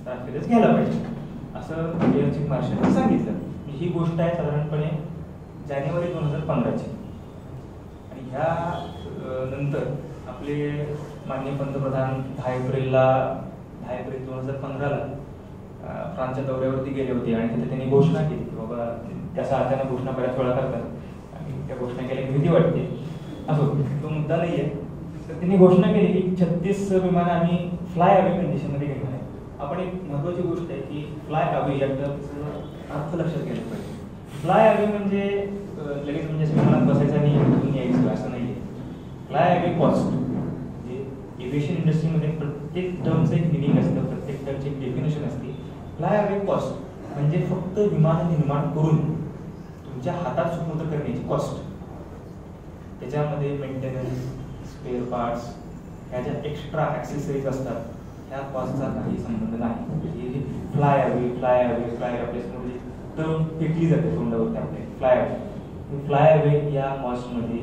तारखेलाच घ्यायला पाहिजे असं एअर चीफ मार्शलने सांगितलं. ही गोष्ट आहे साधारणपणे जानेवारी 2015ची. आणि ह्या नंतर आपले माननीय पंतप्रधान 10 एप्रिल 2015ला फ्रान्सच्या दौऱ्यावरती गेले होते आणि तिथे त्यांनी घोषणा केली की बाबा त्याचा अचानक घोषणा बऱ्याच वेळा करतात आणि त्या घोषणा केल्या भीती वाटते असो, तो मुद्दा नाही आहे. तर त्यांनी घोषणा केली की 36 विमानं आम्ही फ्लाय अवे कंडिशनमध्ये घेणार आहे. आपण एक महत्त्वाची गोष्ट आहे की फ्लाय अवे या टर्मचा अर्थ लक्षात घ्यायला पाहिजे. फ्लाय अवे म्हणजे लगेच म्हणजे विमानात बसायचं आणि इथून यायचं असं नाही आहे. फ्लाय अवे कॉस्ट म्हणजे एव्हिएशन इंडस्ट्रीमध्ये प्रत्येक टर्मचं एक मिनिंग असतं, प्रत्येक टर्मची एक डेफिनेशन असते. फ्लाय अवे कॉस्ट म्हणजे फक्त विमान निर्माण करून तुमच्या हातात सुपूर्द करण्याची कॉस्ट. त्याच्यामध्ये मेंटेनन्स, स्पेअर पार्ट्स, ह्या ज्या एक्स्ट्रा ॲक्सेसरीज असतात ह्या कॉस्टचा काही संबंध नाही. फ्लाय अवे आपल्या टर्म फेकली जाते तोंडावरती आपले फ्लाय अवे या कॉस्टमध्ये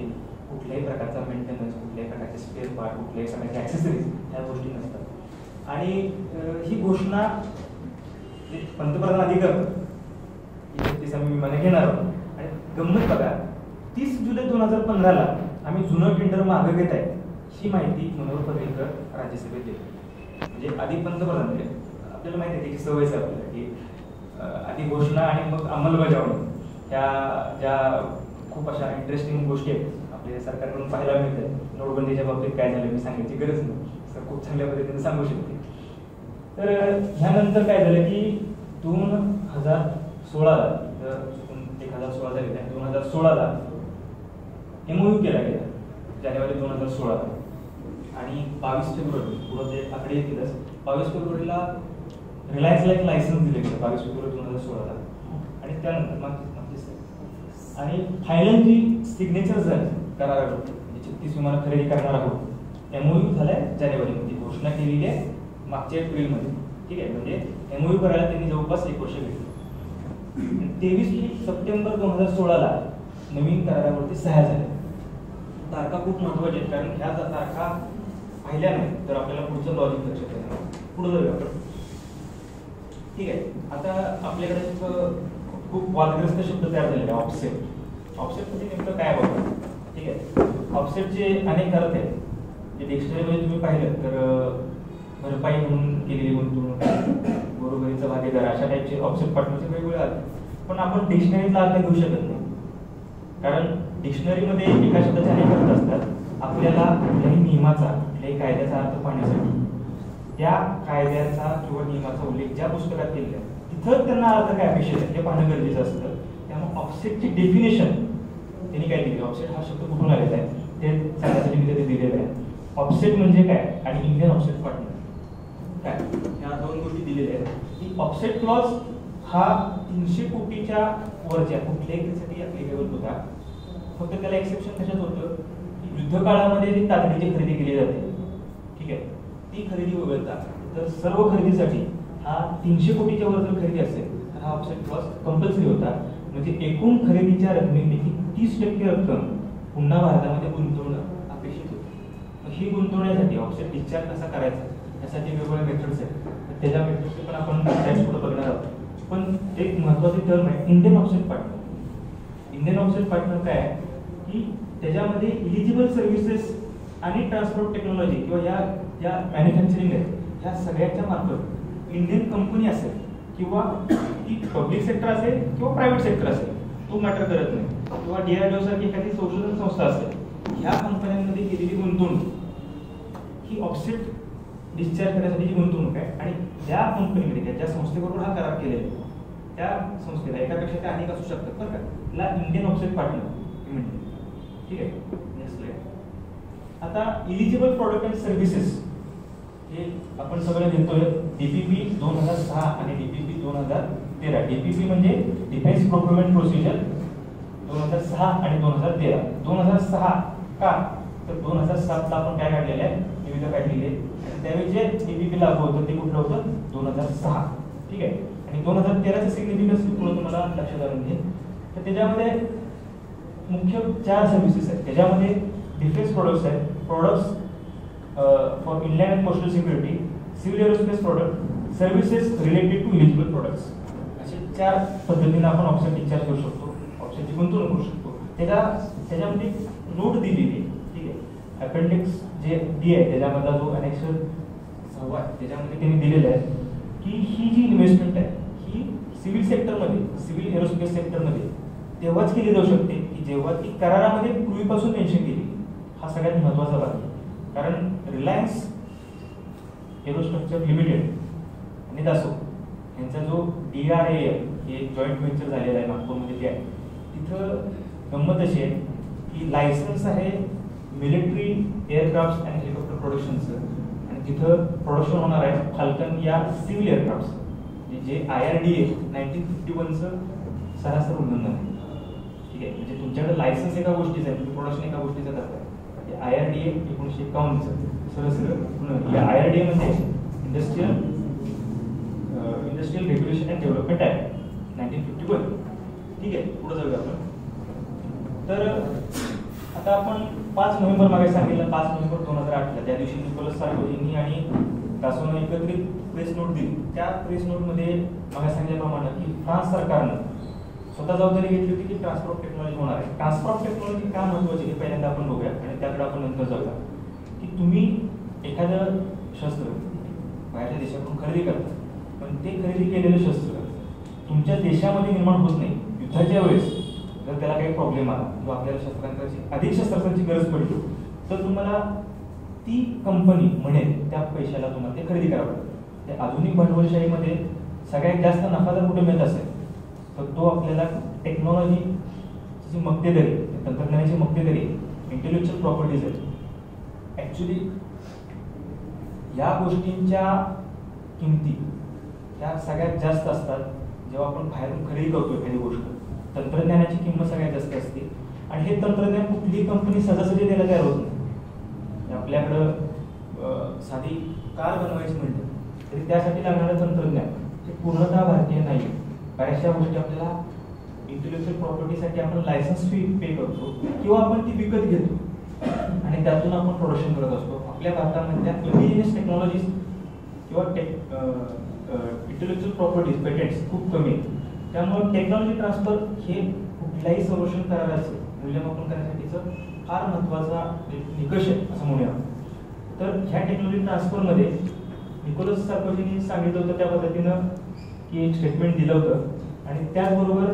कुठल्याही प्रकारचा मेंटेनन्स, कुठल्याही प्रकारचे स्पेअर पार्ट, कुठल्याही प्रकारचे ॲक्सेसरीज ह्या गोष्टी नसतात. आणि ही घोषणा पंतप्रधान आधी करतात की आम्ही विमानं घेणार आहोत. आणि गंमत बघा, 30 जुलै 2015ला आम्ही जुनं टेंडर मागं घेत आहे ही माहिती मनोहर पर्रिकर राज्यसभेत दिली. म्हणजे आधी पंतप्रधान आपल्याला माहिती आहे त्याची सवयच आहे आपल्याला की आधी घोषणा आणि मग अंमलबजावणी ह्या ज्या खूप अशा इंटरेस्टिंग गोष्टी आहेत आपल्या सरकारकडून पाहायला मिळतात. नोटबंदीच्या बाबतीत काय झालं मी सांगायची गरज नाही, सर खूप चांगल्या पद्धतीने सांगू शकते. तर ह्यानंतर काय झालं की 2016ला 2016 झाले त्या 2016ला MOU केला गेला जानेवारी 2016ला. आणि 22 फेब्रुवारी पुढं ते आकडे येतीलच, 22 फेब्रुवारीला रिलायन्सला एक लायसन्स दिले गेलं 22 फेब्रुवारी 2016ला. आणि त्यानंतर आणि फायनल जी सिग्नेचर झाली करारावर म्हणजे 36 विमानं खरेदी करणार आहोत, MOU झालाय जानेवारीमध्ये, घोषणा केलेली आहे मागच्या एप्रिलमध्ये. ठीक आहे, म्हणजे MOU करायला त्यांनी जवळपास 1 वर्ष घेतलं. 23 सप्टेंबर 2016ला नवीन करारावरती सह्या झाल्या. तारखा खूप महत्त्वाच्या आहेत कारण ह्या तारखा पाहिल्या नाही तर आपल्याला पुढचं लॉजिक लक्षात येणार. पुढे जाऊया आपण. ठीक आहे, आता आपल्याकडे खूप वादग्रस्त शब्द तयार झालेले ऑफसेट. ऑफसेट म्हणजे नेमकं काय बघा. ठीक आहे, ऑफसेटचे अनेक अर्थ आहेत. जे डिक्शनरीमध्ये तुम्ही पाहिलं तर भरपाई म्हणून केलेली गुंतवणूक, बरोबरीचा भागीदार, अशा टाईपचे ऑफसेट पार्टनरचे वेगवेगळे अर्थ. पण आपण डिक्शनरीचा अर्थ घेऊ शकत नाही कारण डिक्शनरीमध्ये एका शब्दाचे अनेक अर्थ असतात. आपल्याला कुठल्याही नियमाचा, कुठल्याही कायद्याचा अर्थ पाहण्यासाठी त्या कायद्याचा किंवा नियमाचा उल्लेख ज्या पुस्तकात केलेला आहे तिथं त्यांना अर्थ काय अपेक्षित आहे हे पाहणं गरजेचं असतं. त्यामुळे ऑफसेटची डेफिनेशन त्यांनी काय दिली, ऑफसेट हा शब्द कुठून आलेला आहे ते सांगण्यासाठी मी ते दिलेलं आहे. ऑफसेट म्हणजे काय आणि इंडियन ऑफसेट पार्टनर काय, ह्या 2 गोष्टी दिलेल्या आहेत. की ऑफसेट क्लॉज हा 300 कोटीच्या वरच्या कुठल्याही केससाठी ॲप्लिकेबल होता. फक्त त्याला एक्सेप्शन कशात होतं की युद्ध काळामध्ये जी तातडीची खरेदी केली जाते, ठीक आहे, ती खरेदी वगळता तर सर्व खरेदीसाठी हा 300 कोटीच्या वर जर खरेदी असेल तर हा ऑफसेट क्लॉज कंपल्सरी होता. म्हणजे एकूण खरेदीच्या रकमेपैकी 30% रक्कम पुन्हा भारतामध्ये गुंतवणं अपेक्षित होतं. ही गुंतवण्यासाठी ऑफसेट डिस्चार्ज कसा करायचा यासाठी वेगवेगळ्या मेथड्स आहेत. त्याच्या मेथड्सचे पण आपण पुढे बघणार आहोत. पण एक महत्त्वाची टर्म आहे Indian offset partner. Indian offset partner काय आहे की त्याच्यामध्ये इलिजिबल सर्व्हिसेस आणि ट्रान्सपोर्ट टेक्नॉलॉजी किंवा या ज्या मॅन्युफॅक्चरिंग आहेत ह्या सगळ्याच्या मार्फत इंडियन कंपनी असेल किंवा ती पब्लिक सेक्टर असेल किंवा प्रायव्हेट सेक्टर असेल तो मॅटर करत नाही, किंवा DRDO सारखी एखादी संशोधन संस्था असेल, ह्या कंपन्यांमध्ये केलेली गुंतवणूक ही ऑफसेट डिस्चार्ज करण्यासाठीची गुंतवणूक आहे. आणि ज्या कंपनीमध्ये ज्या संस्थेबरोबर हा करार केलेला आहे त्या संस्थेला एकापेक्षा त्या अनेक असू शकतात बरं का, त्याला इंडियन ऑफसेट पार्टनर म्हणते. ठीक आहे, आता इलिजिबल प्रोडक्ट अँड सर्व्हिसेस हे आपण सगळं घेतोय DPP 2006 आणि DPP 2013. DPP म्हणजे डिफेन्स प्रोक्युरमेंट प्रोसिजर 2006 आणि 2013. 2006 का तर 2007ला आपण काय काढलेलं आहे, निविदा काढलेली आहे. त्यावेळी जे DPP लागू होतं ते कुठलं होतं 2006. ठीक आहे, आणि 2013चं सिग्निफिकन्स पुढे तुम्हाला लक्षात आणून घे. तर त्याच्यामध्ये मुख्य 4 सर्व्हिसेस आहेत. त्याच्यामध्ये डिफेन्स प्रोडक्ट्स आहेत, products for inland and coastal security, civil aerospace product, services related to eligible products. असे 4 पद्धतीने आपण ऑप्शन डिस्चार्ज करू शकतो, ऑप्शनची गुंतवणूक करू शकतो. त्याच्यामध्ये नोट दिलेली आहे, ठीक आहे. अपेंडिक्स जे डी आहे त्याच्यामधला जो अनेक्शन 6 आहे त्याच्यामध्ये त्यांनी दिलेलं आहे की ही जी इन्व्हेस्टमेंट आहे ही सिव्हिल सेक्टरमध्ये, सिव्हिल एरोस्पेस सेक्टरमध्ये तेव्हाच केली जाऊ शकते की जेव्हा ती करारामध्ये पूर्वीपासून मेन्शन केली. हा सगळ्यात महत्त्वाचा भाग आहे. कारण रिलायन्स एरोस्ट्रक्चर लिमिटेड आणि दासो यांचा जो DRAM हे जॉईंट व्हेंचर झालेला आहे नागपूरमध्ये, ते आहे तिथं गंमत अशी आहे की लायसन्स आहे मिलिटरी एअरक्राफ्ट अँड हेलिकॉप्टर प्रोडक्शनचं, आणि तिथं प्रोडक्शन होणार आहे फाल्कन या सिव्हिल एअरक्राफ्टचं, जे IRDA 1951चं सरासर उल्लंघन आहे. ठीक आहे, म्हणजे तुमच्याकडे लायसन्स एका गोष्टीचं आहे, तुम्ही प्रोडक्शन एका गोष्टीचं करताय. IRDA 1951चं सरासर या IRDA म्हणजे industrial regulation and development act 1951. ठीक आहे, पुढे जाऊया आपण. तर आता आपण 5 नोव्हेंबर मागे सांगितलं, 5 नोव्हेंबर 2008ला त्या दिवशी निकोलस सार्कोझीनी आणि दासोनं एकत्रित प्रेस नोट दिली. त्या प्रेस नोटमध्ये मागे सांगितल्याप्रमाणे की फ्रान्स सरकारनं स्वतः जबाबदारी घेतली होती की ट्रान्सफर ऑफ टेक्नॉलॉजी होणार आहे. ट्रान्सफर ऑफ टेक्नॉलॉजी का महत्त्वाची हे पहिल्यांदा आपण बघूया आणि त्याकडे आपण नंतर जाऊया. की तुम्ही एखादं शस्त्र बाहेरच्या देशाकडून खरेदी करता, पण ते खरेदी केलेलं शस्त्र तुमच्या देशामध्ये निर्माण होत नाही. युद्धाच्या वेळेस जर त्याला काही प्रॉब्लेम आला किंवा आपल्याला शस्त्रांची अधिक शस्त्रांची गरज पडली तर तुम्हाला ती कंपनी म्हणेल त्या पैशाला तुम्हाला ते खरेदी करावं लागतं. ते आधुनिक भांडवलशाहीमध्ये सगळ्यात जास्त नफा जर कुठे मिळत असेल तर तो आपल्याला टेक्नॉलॉजीची मक्तेदारी, तंत्रज्ञानाची मक्तेदारी, इंटेलेक्च्युअल प्रॉपर्टीज आहेत. ॲक्च्युली या गोष्टींच्या किमती ह्या सगळ्यात जास्त असतात जेव्हा आपण बाहेरून खरेदी करतो एखादी गोष्ट. तंत्रज्ञानाची किंमत सगळ्यात जास्त असते आणि हे तंत्रज्ञान कुठलीही कंपनी सहजासहजी द्यायला तयार होत नाही. आपल्याकडं साधी कार बनवायची म्हणते तरी त्यासाठी लागणारं तंत्रज्ञान हे पूर्णतः भारतीय नाही. बऱ्याचशा गोष्टी आपल्याला इंटेलेक्च्युअल प्रॉपर्टीसाठी आपण लायसन्स फी पे करतो किंवा आपण ती विकत घेतो आणि त्यातून आपण प्रोडक्शन करत असतो. आपल्या भारतामधल्या इंडिजिनियस टेक्नॉलॉजीज किंवा इंटेलेक्च्युअल प्रॉपर्टीज पेटंट्स खूप कमी आहेत. त्यामुळे टेक्नॉलॉजी ट्रान्सफर हे कुठल्याही संरक्षण कराराचं मूल्यमापन करण्यासाठीचं फार महत्त्वाचा निकष आहे असं म्हणूया. तर ह्या टेक्नॉलॉजी ट्रान्सफरमध्ये निकोलस सार्कोझीनी सांगितलं होतं त्या पद्धतीनं की एक स्टेटमेंट दिलं होतं आणि त्याचबरोबर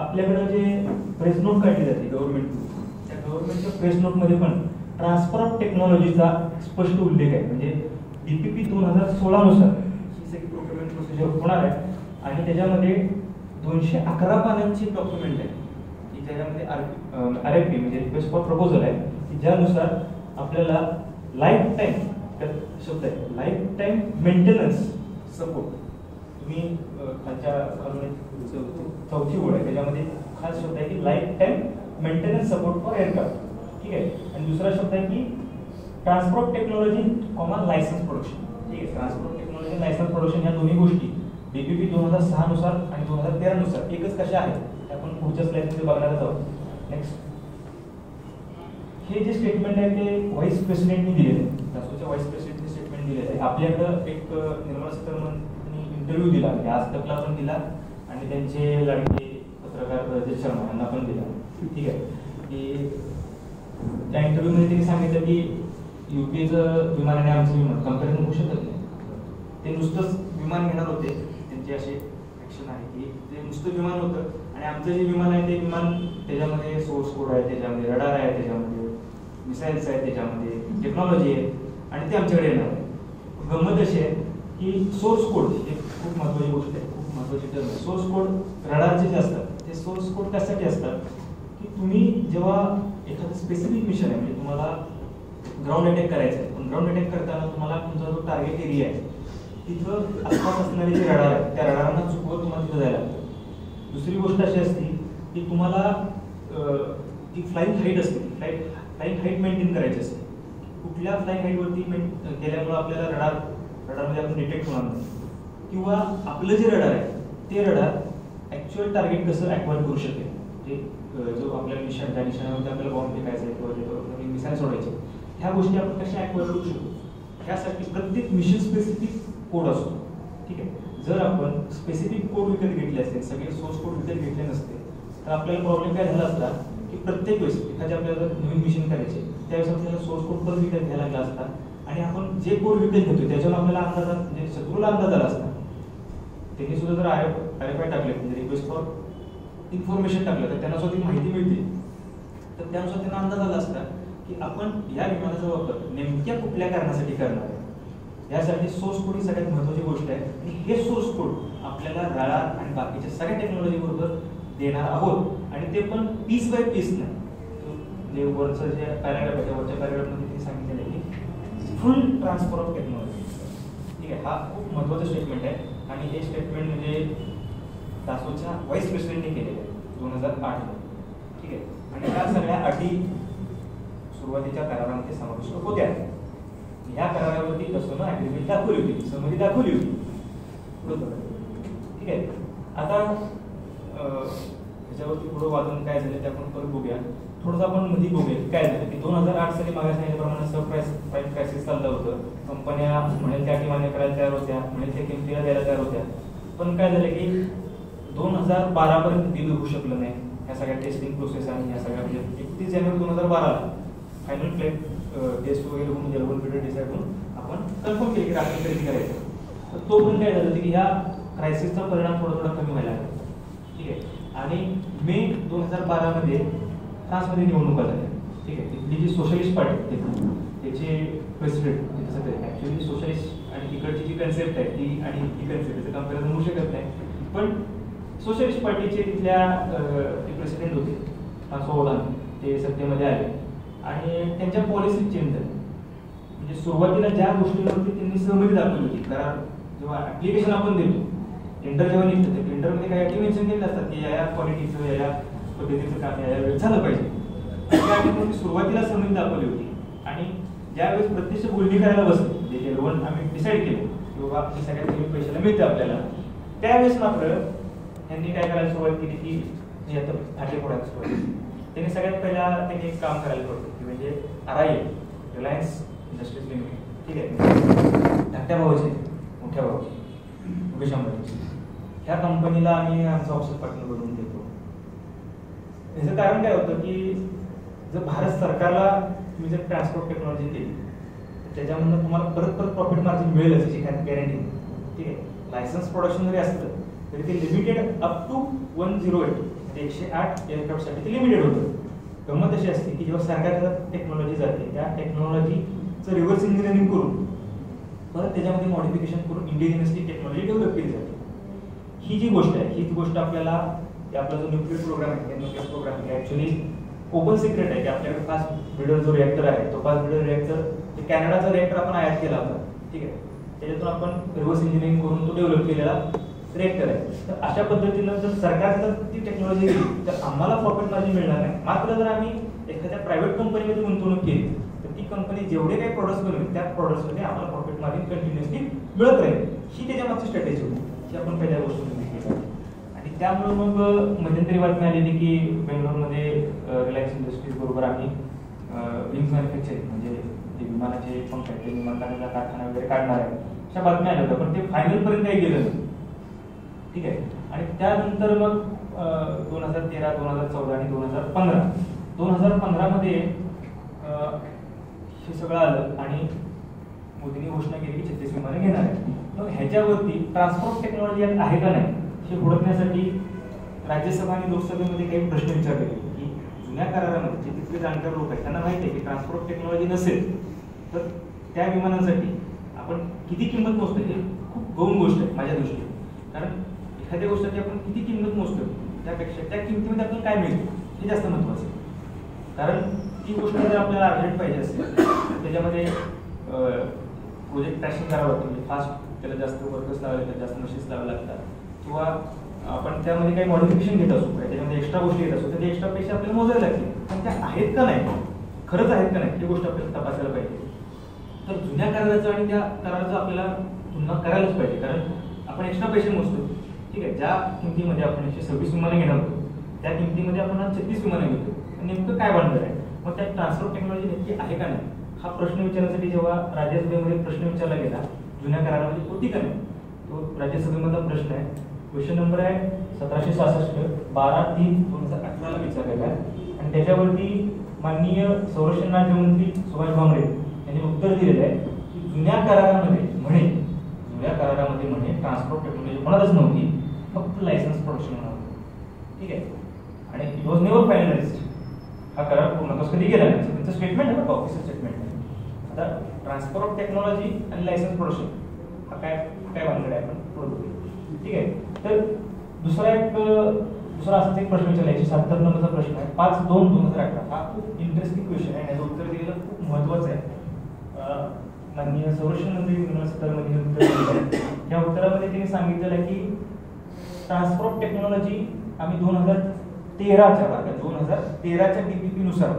आपल्याकडं जे प्रेस नोट काढली जाते गव्हर्नमेंट, त्या गव्हर्नमेंटच्या प्रेस नोटमध्ये पण ट्रान्सफर ऑफ टेक्नॉलॉजीचा स्पष्ट उल्लेख आहे. म्हणजे DPP 2016 नुसार ही सगळी प्रोक्युरमेंट प्रोसिजर होणार आहे आणि त्याच्यामध्ये 211 पानांची डॉक्युमेंट आहे की त्याच्यामध्ये RFP म्हणजे रिक्वेस्ट फॉर प्रपोजल आहे की ज्यानुसार आपल्याला लाईफ टाईम शब्द आहे लाईफ टाईम मेंटेनन्स सपोर्ट. तुम्ही खालून चौथी ओळ आहे त्याच्यामध्ये खास शब्द आहे की life time maintenance support for aircraft. ठीक आहे, आणि दुसरा शब्द आहे की transfer of technology common licence production. ठीक आहे, transfer of technology licence production या दोन्ही गोष्टी DPP 2006 नुसार आणि 2013 नुसार एकच कशा आहेत आपण पुढच्या स्लाइडमध्ये बघणार आहोत. नेक्स्ट, हे जे स्टेटमेंट आहे ते व्हाईस प्रेसिडेंटनी दिलेलं आहे, दासोच्या व्हाईस प्रेसिडेंटने स्टेटमेंट दिलेलं आहे. आपल्याकडं एक निर्मला सीतारामन इंटरव्ह्यू दिला, आज तकला पण दिला आणि त्यांचे लाडके पत्रकार राजेश शर्मा यांना पण दिला. ठीक आहे, की त्या इंटरव्ह्यूमध्ये त्यांनी सांगितलं की UPचं विमान आणि आमचं विमान कंपॅरिझन होऊ शकत नाही. ते नुसतंच विमान घेणार होते, त्यांची अशी ॲक्शन आहे की ते नुसतं विमान होतं आणि आमचं जे विमान आहे ते विमान त्याच्यामध्ये सोर्स कोड आहे, त्याच्यामध्ये रडार आहे, त्याच्यामध्ये मिसाईल्स आहे, त्याच्यामध्ये टेक्नॉलॉजी आहे आणि ते आमच्याकडे येणार आहे. गंमत अशी आहे की सोर्स कोड हे खूप महत्त्वाची गोष्ट आहे, खूप महत्त्वाची टर्म आहे. सोर्स कोड रडारचे जे असतात ते सोर्स कोड त्यासाठी असतात की तुम्ही जेव्हा एखादं स्पेसिफिक मिशन आहे म्हणजे तुम्हाला ग्राउंड अटॅक करायचं आहे, पण ग्राउंड अटॅक करताना तुम्हाला तुमचा जो टार्गेट एरिया आहे तिथं आसपास असणारे जे रडार आहेत त्या रडारांना चुकवत तुम्हाला तिथं जायला लागतं. दुसरी गोष्ट अशी असते की तुम्हाला ती फ्लाईंग हाईट असते, फ्लाईंग हाईट मेंटेन करायची असते. कुठल्या फ्लाईंग हाईटवरती केल्यामुळं आपल्याला रडारमध्ये आपण डिटेक्ट होणार नाही किंवा आपलं जे रडार आहे ते रडार ॲक्च्युअल टार्गेट कसं ॲक्वायर करू शकेल. म्हणजे जो आपल्या ज्या निशाणावरती आपल्याला बॉम्ब फेकायचा आहे किंवा मिसाईल सोडायचे ह्या गोष्टी आपण कशा ॲक्वायर करू शकतो ह्यासाठी प्रत्येक मिशन स्पेसिफिक कोड असतो. ठीक आहे. जर आपण स्पेसिफिक कोड विकत घेतले असते, सगळे सोर्स कोड विकत घेतले नसते, तर आपल्याला प्रॉब्लेम काय झाला असता की प्रत्येक वेळेस एखादी आपल्याला नवीन मशीन करायचे त्यावेळेस आपल्याला सोर्स कोड परत विकत घ्यायला लागला असता आणि आपण जे कोड विकत घेतो त्याच्यावर आपल्याला अंदाज म्हणजे शत्रूला अंदाज आला असता. त्यांनी सुद्धा जर RFI टाकले म्हणजे रिक्वेस्ट फॉर इन्फॉर्मेशन टाकलं तर त्यांना सुद्धा माहिती मिळते, तर त्यानुसार त्यांना अंदाज आला असता की आपण या विमानाचा वापर नेमक्या कुठल्या कारणासाठी करणार आहे. यासाठी सोर्स कोड ही सगळ्यात महत्त्वाची गोष्ट आहे आणि हे सोर्स कोड आपल्याला रडार आणि बाकीच्या सगळ्या टेक्नॉलॉजी बरोबर देणार आहोत आणि ते पण पीस बाय पीस नाही. जे वरचं जे पॅराग्राफ आहे वरच्या पॅराग्राफमध्ये ते सांगितलेलं आहे की फुल ट्रान्सफर ऑफ टेक्नॉलॉजी. ठीक आहे, हा खूप महत्त्वाचं स्टेटमेंट आहे आणि हे स्टेटमेंट म्हणजे दासोच्या व्हाईस प्रेसिडेंटने केलेलं आहे 2008 मध्ये. ठीक आहे, आणि त्या सगळ्या अटी सुरुवातीच्या करारामध्ये समाविष्ट होत्या. या करारावरती दासोनं ऍग्रीमेंट दाखवली होती, सहमती दाखवली होती. ठीक आहे, आता ह्याच्यावरती पुढे वादन काय झालं ते आपण परत बघूया. थोडंसं आपण मध्ये बघूया काय झालं की 2008 साली मागे सांगितल्याप्रमाणे सब प्राईम क्रायसिस चाललं होतं. कंपन्या म्हणेल त्या किंवा करायला तयार होत्या, म्हणेल त्या किमतीला द्यायला तयार होत्या. पण काय झालं की 2012 पर्यंत डील होऊ शकलं नाही. ह्या सगळ्या टेस्टिंग प्रोसेस आणि ह्या सगळ्या म्हणजे 31 जानेवारी 2012 फायनल फ्लाईट टेस्ट वगैरे होऊन जेवण पिरियड डिसाईड करून आपण कन्फर्म केली की रात्री खरेदी करायचं. तर तो पण काय झालं की ह्या क्रायसिसचा परिणाम थोडा थोडा कमी व्हायला लागला. ठीक आहे, आणि मे 2012 मध्ये फ्रान्समध्ये निवडणुका झाल्या. ठीक आहे, तिथली जी सोशलिस्ट पार्टी त्याचे प्रेसिडेंट ऍक्च्युअली सोशलिस्ट आणि इकडची जी कन्सेप्ट आहे ती आणि ही कन्सेप्ट कम्पॅरिझन होऊ शकत नाही. पण सोशलिस्ट पार्टीचे तिथल्या ते प्रेसिडेंट होते फ्रान्सवा होलांद, ते सत्तेमध्ये आले आणि त्यांच्या पॉलिसी चेंज झाल्या. म्हणजे सुरुवातीला ज्या गोष्टींवरती त्यांनी सहमती दाखवली होती, कारण जेव्हा ऍप्लिकेशन आपण देतो टेंडर जेव्हा निघतं त्या टेंडरमध्ये काही अटी मेन्शन केलेले असतात की या क्वालिटीचं या पद्धतीचं काम या वेळेस झालं पाहिजे. त्या अटीमध्ये सुरुवातीला सहमती दाखवली होती आणि ज्यावेळेस प्रत्यक्ष बोलणी करायला बसले म्हणजे L1 आम्ही डिसाईड केलं की बाबा हे सगळ्यात कमी पैशाला मिळते आपल्याला, त्यावेळेस मात्र त्यांनी काय करायला सुरुवात केली की आता फाटे फोडायला सुरुवात केली. त्यांनी सगळ्यात पहिला त्यांनी एक काम करायला सुरुवात केली म्हणजे RIL रिलायन्स इंडस्ट्रीज लिमिटेड. ठीक आहे, धाकट्या भावाचे मोठ्या भावाचे मुकेश अंबानीचे ह्या कंपनीला आम्ही आमचा ऑफिस पार्टनर बनवून देतो. याचं कारण काय होतं की जर भारत सरकारला तुम्ही जर ट्रान्सपोर्ट टेक्नॉलॉजी केली तर त्याच्यामधून तुम्हाला परत परत प्रॉफिट मार्जिन मिळेल याची गॅरंटी. ठीक आहे, लायसन्स प्रोडक्शन जरी असलं तरी ते लिमिटेड अप टू 108 म्हणजे 108 एअरक्राफ्टसाठी ते लिमिटेड होतं. गंमत अशी असते की जेव्हा सरकारच्या टेक्नॉलॉजी जाते त्या टेक्नॉलॉजीचं रिव्हर्स इंजिनिअरिंग करून परत त्याच्यामध्ये मॉडिफिकेशन करून इंडिजिनियसली टेक्नॉलॉजी डेव्हलप केली जाते. ही जी गोष्ट आहे हीच गोष्ट आपल्याला आपला जो न्यूक्लियर प्रोग्राम आहे न्यूक्लियर प्रोग्राम आहे ऍक्च्युअली ओपन सिक्रेट आहे की आपल्याकडे फास्ट ब्रिडर जो रिएक्टर आहे तो फास्ट ब्रिडर रिएक्टर कॅनडाचा रिएक्टर आपण आयात केला होता. ठीक आहे, त्याच्यातून आपण रिव्हर्स इंजिनिअरिंग करून तो डेव्हलप केलेला रिएक्टर आहे. तर अशा पद्धतीनं जर सरकार जर ती टेक्नॉलॉजी गेली तर आम्हाला प्रॉफिट मार्जिन मिळणार नाही. मात्र जर आम्ही एखाद्या प्रायव्हेट कंपनीमध्ये गुंतवणूक केली तर ती कंपनी जेवढे काही प्रोडक्ट्स बनवेल त्या प्रोडक्ट्समध्ये आम्हाला प्रॉफिट मार्जिन कंटिन्युअसली मिळत राहील. ही त्याच्या मागची स्ट्रॅटेजी होती ही आपण पहिल्या गोष्टीमध्ये केली. आणि त्यामुळे मग मध्यंतरी बातमी आलेली की बेंगलोरमध्ये रिलायन्स इंडस्ट्रीज बरोबर आम्ही विंग्स मॅन्युफॅक्चरिंग म्हणजे जे विमानाचे पंख आहेत ते विमानतळाचा कारखाना वगैरे काढणार आहे अशा बातम्या आल्या होत्या. पण ते फायनल पर्यंत काही गेलं नाही. ठीक आहे, आणि त्यानंतर मग 2013, 2014 आणि 2015 मध्ये हे सगळं आलं आणि मोदींनी घोषणा केली की 36 विमानं घेणार आहे. मग ह्याच्यावरती ट्रान्सपोर्ट टेक्नॉलॉजी आहे का नाही हे ओळखण्यासाठी राज्यसभा आणि लोकसभेमध्ये काही प्रश्न विचारले गेले की जुन्या करारामध्ये जे तिथले जाणकार लोक आहेत त्यांना माहिती आहे की ट्रान्सपोर्ट टेक्नॉलॉजी नसेल तर त्या विमानांसाठी आपण किती किंमत मोजतो हे खूप गौण गोष्ट आहे माझ्या दृष्टीने. कारण एखाद्या गोष्टीची आपण किती किंमत मोजतो त्यापेक्षा त्या किमतीमध्ये आपल्याला काय मिळतं हे जास्त महत्त्वाचं आहे. कारण ती गोष्ट जर आपल्याला अर्जंट पाहिजे असेल तर त्याच्यामध्ये प्रोजेक्ट ट्रॅशिंग करावं लागतं म्हणजे फास्ट त्याला जास्त वर्कर्स लावावे लागतात, जास्त मशीन्स लावावे लागतात किंवा आपण त्यामध्ये काही मॉडिफिकेशन घेत असू त्याच्यामध्ये एक्स्ट्रा गोष्टी घेत असू तर ते एक्स्ट्रा पैसे आपल्याला मोजायला लागतील. पण त्या आहेत का नाही खरंच आहेत का नाही ही गोष्ट आपल्याला तपासायला पाहिजे. तर जुन्या कराराचं आणि त्या कराराचं आपल्याला तुलना करायलाच पाहिजे कारण आपण एक्स्ट्रा पैसे मोजतो. ठीक आहे, ज्या किमतीमध्ये आपण 126 विमानं घेणार होतो त्या किमतीमध्ये आपण 36 विमानं घेतो. नेमकं काय बनणार आहे मग त्या ट्रान्सपोर्ट टेक्नॉलॉजी नक्की आहे का नाही हा प्रश्न विचारण्यासाठी जेव्हा राज्यसभेमध्ये प्रश्न विचारला गेला जुन्या करारामध्ये होती का नाही तो राज्यसभेमधला प्रश्न आहे. क्वेश्चन नंबर आहे 1766, 12/3/2018 ला विचारलेला आहे आणि त्याच्यावरती माननीय संरक्षण राज्यमंत्री सुभाष भामरे यांनी उत्तर दिलेलं आहे की जुन्या करारामध्ये म्हणे ट्रान्सपोर्ट टेक्नॉलॉजी होणारच नव्हती, फक्त लायसन्स प्रोडक्शन होणार होतं. ठीक आहे, आणि इट वॉज नेव्हर फायनलाइज्ड. हा करार पूर्णत्वास कधी गेला नाही. त्यांचं स्टेटमेंट आहे ना, ऑफिशियल स्टेटमेंट आहे. आता ट्रान्सपोर्ट टेक्नॉलॉजी आणि लायसन्स प्रोडक्शन हा काय भानगड आहे आपण पुढे बघूया. ठीक आहे, तर दुसरा असाच एक प्रश्न विचारला, 177 नंबरचा प्रश्न आहे, 5/2/2018. हा खूप इंटरेस्टिंग क्वेश्चन आहे आणि याचं उत्तर दिलेलं खूप महत्त्वाचं आहे. माननीय संरक्षण मंत्री निर्मला सीतारामन यांनी उत्तर दिलं. या उत्तरामध्ये त्यांनी सांगितलेलं आहे की ट्रान्सपोर्ट टेक्नॉलॉजी आम्ही 2013च्या DPP नुसार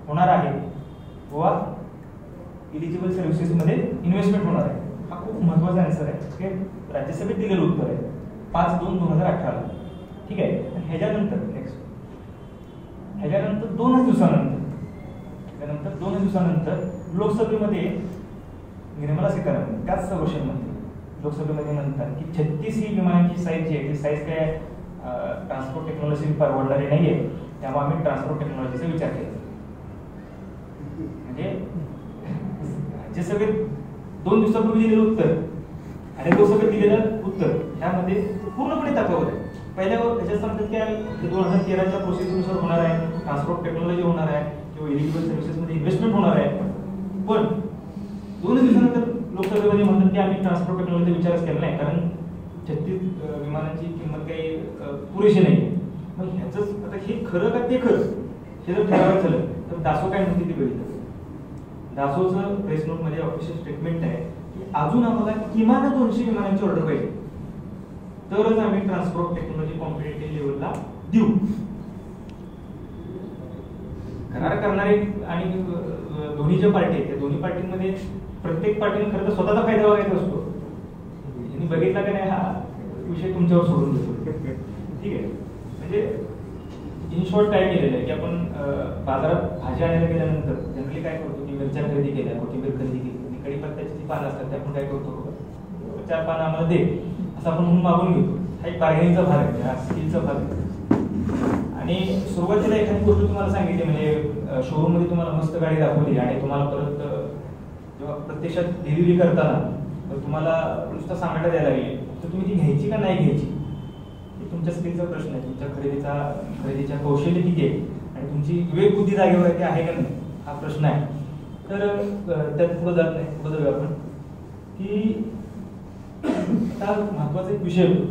होणार आहे व इलिजिबल सर्व्हिसेसमध्ये इन्व्हेस्टमेंट होणार आहे. हा खूप महत्त्वाचा आन्सर आहे. हे राज्यसभेत दिलेलं उत्तर आहे 5/2/2018 ला. ठीक आहे, ह्याच्यानंतर 2 दिवसानंतर लोकसभेमध्ये निर्मला सीतारामन त्याच संरक्षण मंत्री लोकसभेमध्ये म्हणतात की 36 ही विमानांची साईज जी आहे ती साईज काय ट्रान्सपोर्ट टेक्नॉलॉजी परवडणारी नाहीये, त्यामुळे आम्ही ट्रान्सपोर्ट टेक्नॉलॉजीचा विचार केला. म्हणजे राज्यसभेत 2 दिवसापूर्वी दिलेलं उत्तर आणि लोकसभेत दिलेलं उत्तर ह्यामध्ये पूर्णपणे तफावत आहे. पहिल्यावर त्याच्यात सांगतात की 2013च्या प्रोसेसनुसार होणार आहे, ट्रान्सपोर्ट टेक्नॉलॉजी होणार आहे किंवा इलिजिबल सर्व्हिसेसमध्ये इन्व्हेस्टमेंट होणार आहे. पण 2 दिवसानंतर लोकसभेमध्ये म्हणतात की आम्ही ट्रान्सपोर्ट टेक्नॉलॉजीचा विचारच केला नाही, कारण 36 विमानांची किंमत काही पुरेशी नाही. मग ह्याच आता हे खरं का ते खरं हे जर ठरावायचं झालं तर दासो काय म्हणते ते बघितलं. दासोचं प्रेस नोटमध्ये ऑफिशियल स्टेटमेंट आहे की अजून आम्हाला किमान 200 विमानांची ऑर्डर पाहिजे, तरच आम्ही ट्रान्सपोर्ट टेक्नॉलॉजी कॉम्पिटिटिव्ह लेवलला देऊ. करार करणारे आणि दोन्ही ज्या पार्टी आहेत त्या दोन्ही पार्टींमध्ये प्रत्येक पार्टीने खरं तर स्वतःचा फायदा बघायचा असतो. यांनी बघितला का नाही हा विषय तुमच्यावर सोडून देतो. ठीक आहे, म्हणजे इन शॉर्ट काय केलेलं आहे की आपण बाजारात भाजी आणायला गेल्यानंतर जनरली काय करतो की मिरच्या खरेदी केल्या, कोथिंबीर खरेदी केली, कढीपत्त्याची जी पानं असतात ते आपण काय करतो 4 पानं आम्हाला दे असं आपण म्हणून मागून घेतो. हा एक बार्गेनिंगचा भाग आहे, हा स्किलचा भाग आहे. आणि सुरुवातीला एखादी गोष्ट तुम्हाला सांगितली, म्हणजे शोरूम मध्ये तुम्हाला मस्त गाडी दाखवली आणि तुम्हाला परत जेव्हा प्रत्यक्षात डिलिव्हरी करताना तुम्हाला नुसतं सांगायला द्यायला लागली तर तुम्ही ती घ्यायची का नाही घ्यायची हे तुमच्या स्किलचा प्रश्न आहे. तुमच्या खरेदीच्या कौशल्य किती आहे आणि तुमची विवेक बुद्धी जागेवर आहे का नाही हा प्रश्न आहे. तर त्यात पुढे जात नाही, पुढे जाऊया आपण की आता महत्वाचा एक विषय होतो.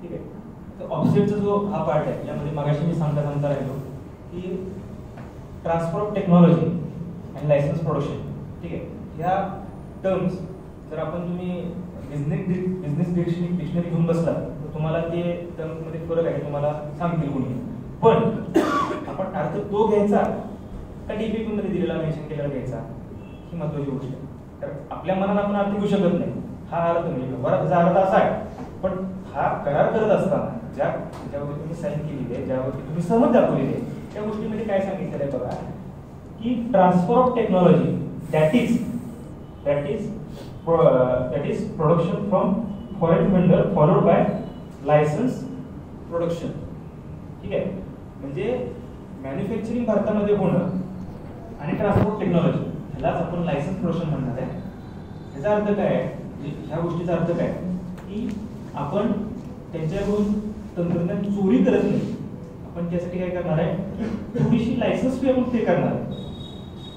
ठीक आहे, तर ऑफसेटचा जो हा पार्ट आहे यामध्ये मगाशी मी सांगता राहिलो की ट्रान्सपोर्ट टेक्नॉलॉजी आणि लायसन्स प्रोडक्शन. ठीक आहे, ह्या टर्म्स जर तुम्ही बिझनेस डिक्शनरी घेऊन बसला तर तुम्हाला ते टर्म्समध्ये फरक आहे तुम्हाला सांगतील कोणी. पण आपण अर्थ तो घ्यायचा का DPP मध्ये दिलेला मेन्शन केलेला घ्यायचा ही महत्वाची गोष्ट आहे. कारण आपल्या मनाला आपण अर्थ घेऊ शकत नाही. हा अर्थ म्हणजे व्यवहाराचा अर्थ असा आहे, पण हा करार करत असताना ज्यावरती तुम्ही साईन केलेली आहे, ज्यावरती तुम्ही सहमत दाखवलेली आहे त्या गोष्टीमध्ये काय सांगितलेलं आहे बघा की transfer of technology that is production from foreign vendor followed by licence production. ठीक आहे, म्हणजे मॅन्युफॅक्चरिंग भारतामध्ये होणं आणि ट्रान्सपोर्ट टेक्नॉलॉजी ह्यालाच आपण लायसन्स प्रोडक्शन म्हणणार आहे. ह्याचा अर्थ काय आहे, ह्या गोष्टीचा अर्थ काय की आपण त्यांच्याकडून तंत्रज्ञान चोरी करत नाही, आपण त्यासाठी काय करणार आहे थोडीशी लायसन्स फी आपण पे करणार आहे.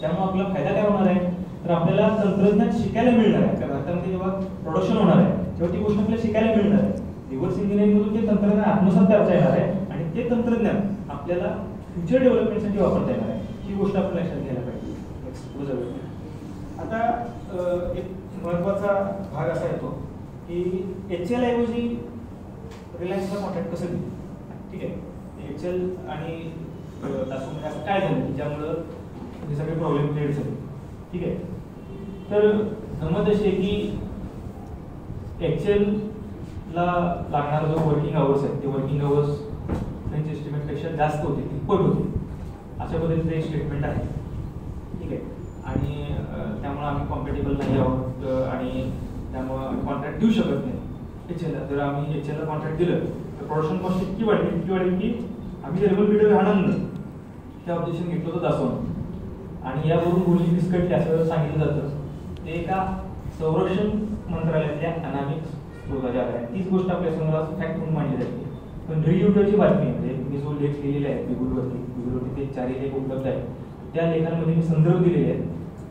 त्यामुळे आपला फायदा काय होणार आहे तर आपल्याला तंत्रज्ञान शिकायला मिळणार आहे. त्या भारतामध्ये जेव्हा प्रोडक्शन होणार आहे तेव्हा ती गोष्ट आपल्याला शिकायला मिळणार आहे. रिव्हर्स इंजिनिअरिंग मधून ते तंत्रज्ञान आत्मसात करता येणार आहे आणि ते तंत्रज्ञान आपल्याला फ्युचर डेव्हलपमेंटसाठी वापरता येणार आहे. ही गोष्ट आपण लक्षात घ्यायला पाहिजे. आता एक महत्वाचा भाग असा येतो की HL ऐवजी रिलायन्सला कॉन्ट्रॅक्ट कसं दिलं. ठीक आहे, HL आणि असं काय झालं की ज्यामुळं हे सगळे प्रॉब्लेम क्रिएट झाले. ठीक आहे, तर गमत अशी आहे की HL ला लागणारा जो वर्किंग आवर्स आहे ते वर्किंग आवर्स फ्रेंच एस्टिमेट जास्त होते, तिप्पट होते, अशा पद्धतीचं एक स्टेटमेंट आहे. ठीक आहे. आणि त्यामुळे आम्ही कॉम्पेटेबल नाही आहोत आणि त्यामुळे आम्ही कॉन्ट्रॅक्ट देऊ शकत नाही HL ला. जर आम्ही HL ला कॉन्ट्रॅक्ट दिलं तर प्रोडक्शन कॉस्ट इतकी वाढेल की आम्ही रेबल बिल्डर राहणार हे ऑब्जेक्शन घेतलं होतं दासवून. आणि यावरून गोष्टी विस्कटली असं सांगितलं जातं. ते एका संरक्षण मंत्रालयातल्या अनामिक स्रोताच्या आधारे तीच गोष्ट आपल्यासमोर फॅक्ट म्हणून मांडली जाते. पण रिव्ह्यूची बातमी म्हणजे मी जो लेख लिहिलेला आहे गुगलवरती ते 4 लेख उपलब्ध आहेत, त्या लेखांमध्ये मी संदर्भ दिलेले आहेत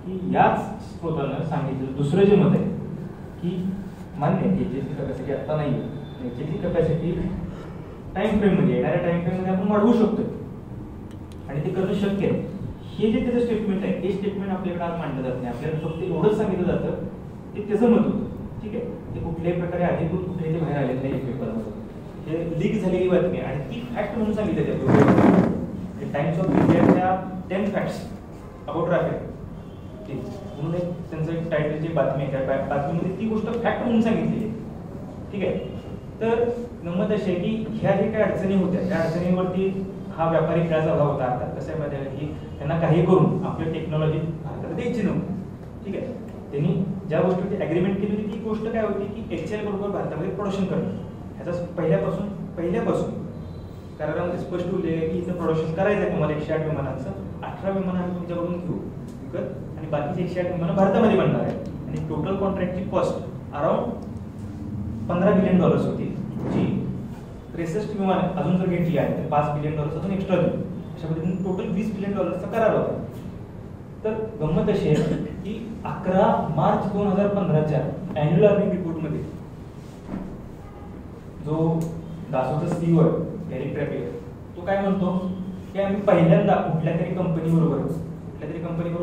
की याच स्रोतानं सांगितलं दुसरं जे मत आहे की मान्य HLची कॅपॅसिटी आत्ता नाही आहे, HLची कॅपॅसिटी टाइम फ्रेममध्ये येणाऱ्या टाइम फ्रेममध्ये आपण वाढवू शकतो आणि ते करणं शक्य आहे. हे जे त्याचं स्टेटमेंट आहे हे स्टेटमेंट आपल्याकडे आज मांडलं जात नाही. आपल्याला फक्त एवढंच सांगितलं जातं की त्याचं मत होतं. ठीक आहे. ते कुठल्याही प्रकारे अधिकृत कुठेही बाहेर आलेलं नाही पेपरमध्ये. हे लीक झालेली बातमी आहे आणि ती फॅक्ट म्हणून सांगितलं जातं. टाइम्स ऑफ इंडियाच्या 10 फॅक्ट्स अबाउट ट्रॅफिक म्हणून एक त्यांचं एक टायटलची बातमी आहे. त्या बातमीमध्ये ती गोष्ट फॅक्ट म्हणून सांगितलेली आहे. ठीक आहे. तर गंमत अशी आहे की ह्या ज्या काही अडचणी होत्या त्या अडचणींवरती हा व्यापारी खेळाचा भाग होता. आता कसं आहे माहिती आहे की त्यांना काही करून आपल्या टेक्नॉलॉजी भारताला द्यायची नव्हती. ठीक आहे. त्यांनी ज्या गोष्टीची ॲग्रीमेंट केली होती ती गोष्ट काय होती की HL बरोबर भारतामध्ये प्रोडक्शन करणं. ह्याचा पहिल्यापासून करारामध्ये स्पष्ट लिहिले आहे की इथं प्रोडक्शन करायचं आहे तुम्हाला 108 विमानांचं. 18 विमानं आम्ही तुमच्याकडून घेऊ विकत आणि बाकीचे 108 विमानं भारतामध्ये बनणार आहे. आणि टोटल कॉन्ट्रॅक्टची कॉस्ट अराउंड $15 बिलियन होती, जी 63 विमानं अजून जर घेतली आहे तर $5 बिलियन अजून एक्स्ट्रा देऊ. अशा पद्धतीने टोटल $20 बिलियन करार होता. तर गंमत अशी आहे की 11 मार्च 2015च्या अॅन्युअल अर्निंग रिपोर्टमध्ये जो दासोचा CEO आहे एरिक ट्रॅपियर, तो काय म्हणतो की आम्ही पहिल्यांदा कुठल्या तरी कंपनी बरोबर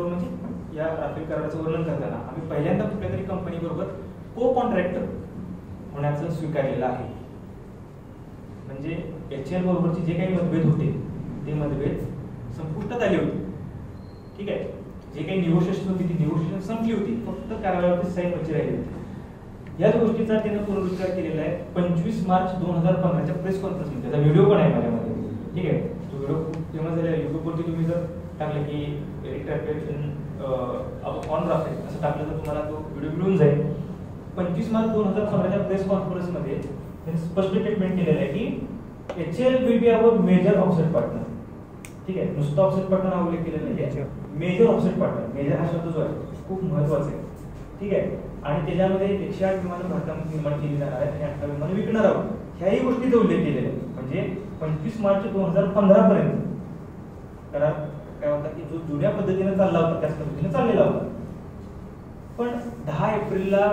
म्हणजे या राफेल कराराचं वर्णन करताना आम्ही पहिल्यांदा कुठल्या तरी कंपनी बरोबर को कॉन्ट्रॅक्टर होण्याचं स्वीकारलेलं आहे. म्हणजे HL बरोबरचे जे काही मतभेद होते ते मतभेद संपुष्टात आले होते. ठीक आहे. जे काही निगोशिएशन होती ती निगोशिएशन संपली होती, फक्त करारावरती साईन व्हायची राहिली होती. याच गोष्टीचा त्यानं पुनरुच्चार केलेला आहे 25 मार्च 2015च्या प्रेस कॉन्फरन्समध्ये. त्याचा व्हिडिओ पण आहे माझ्यामध्ये. ठीक आहे. तो व्हिडिओ खूप फेमस झालेला आहे. युट्यूबवरती तुम्ही जर टाकलं की एरिक ट्रॅपियर ऑन राफेल असं टाकलं तर तुम्हाला तो व्हिडिओ मिळून जाईल. 25 मार्च 2015च्या प्रेस कॉन्फरन्समध्ये त्यांनी स्पष्ट स्टेटमेंट केलेलं आहे की HL will be our major offset partner. ठीक आहे. नुसतं ऑफसेट पार्टनर हा उल्लेख केलेला नाही, मेजर ऑफसेट पार्टनर. मेजर हा शब्द जो आहे खूप महत्वाचा आहे. ठीक आहे. आणि त्याच्यामध्ये 108 विमानं भारतामध्ये निर्माण केली जाणार आहेत आणि 18 विमानं विकणार आहोत. ह्याही गोष्टीचा उल्लेख केलेला आहे. म्हणजे 25 मार्च 2015 पर्यंत करार काय होता की जो जुन्या पद्धतीने चालला होता त्याच पद्धतीने चाललेला होता. पण 10 एप्रिलला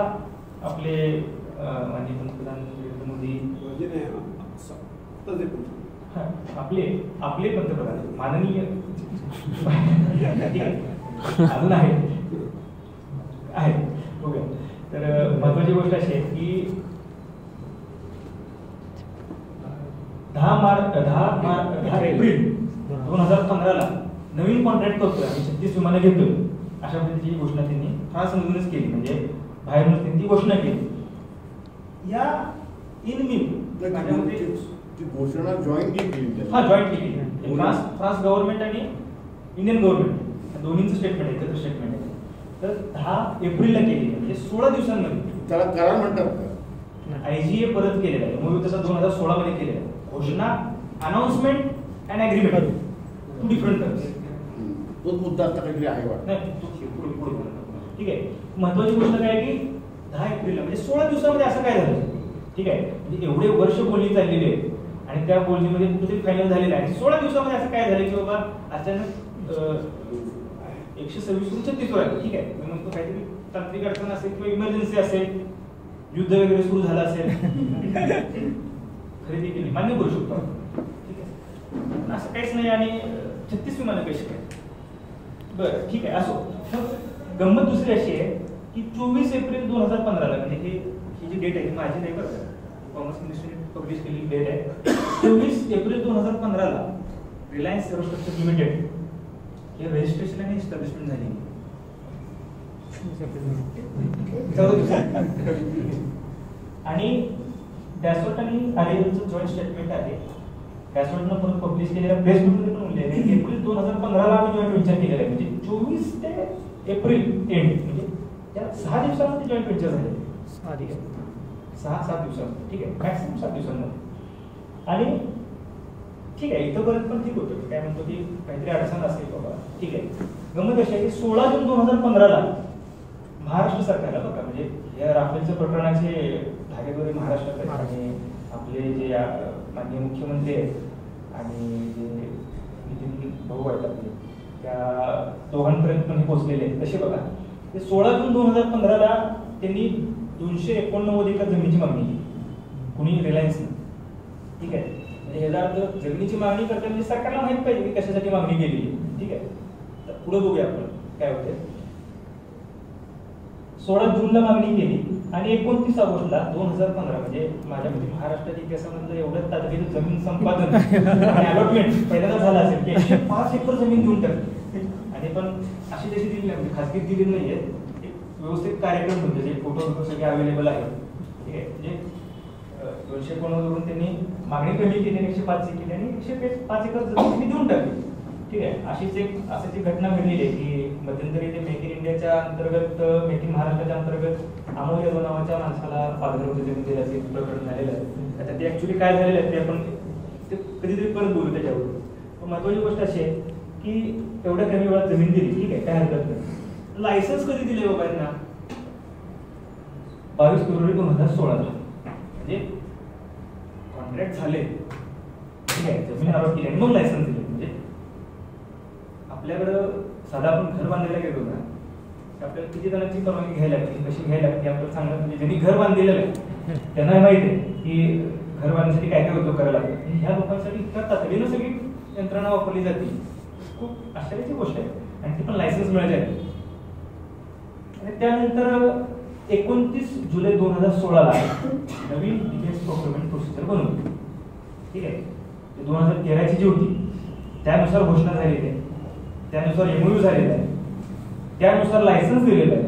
आपले माननीय पंतप्रधान नरेंद्र मोदी आपले पंतप्रधान माननीय अजून आहे. ओके. तर महत्वाची गोष्ट अशी आहे की 10 एप्रिल 2015ला नवीन कॉन्ट्रॅक्ट करतोय आम्ही 36 विमानं घेतोय अशा पद्धतीची घोषणा त्यांनी फ्रान्समधूनच केली. म्हणजे बाहेरूनच त्यांनी ती घोषणा केली. या इन घोषणा जॉईंटली केली. जॉईंटली केली. फ्रान्स गव्हर्नमेंट आणि इंडियन गव्हर्नमेंट दोन्हीचं स्टेटमेंट आहे, एकत्र स्टेटमेंट आहे. तर 10 एप्रिलला केली म्हणजे 16 दिवसांमध्ये त्याला करार म्हणतात. IGA परत केलेला आहे. मूवी तसा 2016 मध्ये केलेला आहे. घोषणा, announcement and agreement, 2 different terms. तोच मुद्दा आता काहीतरी आहे वाटतं. ठीक आहे. महत्वाची गोष्ट काय आहे की 10 एप्रिलला म्हणजे 16 दिवसामध्ये असं काय झालं. ठीक आहे. म्हणजे एवढे वर्ष बोलणी चाललेली आहे आणि त्या बोलणीमध्ये कुठेतरी फायनल झालेलं आहे. 16 दिवसामध्ये असं काय झालं की बाबा अचानक 126 वरून 36 वर आहे. ठीक आहे. मी म्हणतो काहीतरी तांत्रिक अडचण असेल किंवा इमर्जन्सी असेल, युद्ध वगैरे सुरू झालं असेल, खरेदी केली, मान्य करू शकतो. ठीक आहे. पण असं काहीच नाही आणि 36 विमानं कशी काय. बरं ठीक आहे. असो. गंमत दुसरी अशी आहे की 24 एप्रिल 2015ला म्हणजे ही जी डेट आहे माझी नाही बरं, कॉमर्स मिनिस्ट्रीने पब्लिश केलेली डेट आहे. 24 एप्रिल 2015ला रिलायन्स एरोस्पेस लिमिटेड हे रजिस्ट्रेशन आणि एस्टॅब्लिशमेंट झाली. आणि डॅसोट आणि आरएलचं जॉईंट स्टेटमेंट आहे कॅसोटनं परत पब्लिश केलेल्या प्रेस नोटमध्ये पण उल्लेख आहे की एप्रिल 2015 आम्ही जॉईंट व्हेंचर केलेलं आहे, म्हणजे 24 ते एप्रिल एंड, म्हणजे त्या 6 दिवसांमध्ये जॉईंट व्हेंचर झाले. 6-7 दिवसांमध्ये, ठीक आहे, मॅक्सिमम 7 दिवसांमध्ये. आणि ठीक आहे, इथंपर्यंत पण ठीक होतं. काय म्हणतो की काहीतरी अडचण असेल बाबा, ठीक आहे. गमत अशी आहे की 16 जून 2015 महाराष्ट्र सरकारला बघा, म्हणजे या राफेलच्या प्रकरणाचे धागेदोरे महाराष्ट्रात आहेत आणि आपले जे माननीय मुख्यमंत्री आहेत आणि जे नितीन भाऊ आहेत आपले, त्या दोघांपर्यंत पण हे पोहोचलेले आहेत. तसे बघा, ते 16 जून 2015 त्यांनी 289 एकर जमिनीची मागणी केली, कुणी रिलायन्सने, ठीक आहे. म्हणजे याचा अर्थ जमिनीची मागणी करते म्हणजे सरकारला माहित पाहिजे की कशासाठी मागणी केली आहे, ठीक आहे. तर पुढे बघूया आपण काय होते. 16 जूनला मागणी केली आणि 29 ऑगस्टला 2015, म्हणजे माझ्या मते महाराष्ट्राच्या इतिहासामधलं एवढं तातडीनं जमीन संपादन आणि अलॉटमेंट पहिल्यांदा झालं असेल की 105 एकर जमीन देऊन टाकली. आणि पण अशी तशी दिली नाही, खासगी दिली नाहीये, एक व्यवस्थित कार्यक्रम होते, जे फोटो सगळे अवेलेबल आहेत, ठीक आहे. म्हणजे 290 वरून त्यांनी मागणी कमी केली, 105 केली आणि 105 एकर जमीन देऊन टाकली, ठीक आहे. अशीच एक घटना घडलेली आहे की मध्यंतरी ते मेक इन इंडियाच्या अंतर्गत, मेक इन महाराष्ट्राच्या अंतर्गत अमोल यादव नावाच्या माणसाला 5 एकर जमीन दिल्याचं एक प्रकरण झालेलं आहे. आता ते ऍक्च्युली काय झालेलं आहे ते आपण ते कधीतरी परत बोलू त्याच्यावर. पण महत्वाची गोष्ट अशी आहे की एवढ्या कमी वेळात जमीन दिली, ठीक आहे, काय हरकत नाही. लायसन्स कधी दिले बाबा यांना? 22 फेब्रुवारी 2016ला, म्हणजे कॉन्ट्रॅक्ट झाले, ठीक आहे, जमीन अलॉट केली आणि मग लायसन्स दिले. म्हणजे आपल्याकडं साधा आपण घर बांधायला गेलो ना, आपल्याला किती जणांची परवानगी घ्यायला लागते, कशी घ्यायला लागते आपल्याला सांगणार. म्हणजे ज्यांनी घर बांधलेलं आहे त्यांना माहिती आहे की घर बांधण्यासाठी काय काय उद्योग करायला लागतात. ह्या लोकांसाठी इतक्या तातडीनं सगळी यंत्रणा वापरली जाते, खूप आश्चर्याची गोष्ट आहे. आणि ती पण लायसन्स मिळाले आहे. आणि त्यानंतर 29 जुलै 2016ला नवीन डिफेन्स प्रोक्युरमेंट प्रोसिजर बनवली, ठीक आहे. 2013ची जी होती त्यानुसार घोषणा झालेली आहे, त्यानुसार एमओयू झालेला आहे, त्यानुसार लायसन्स दिलेलं आहे.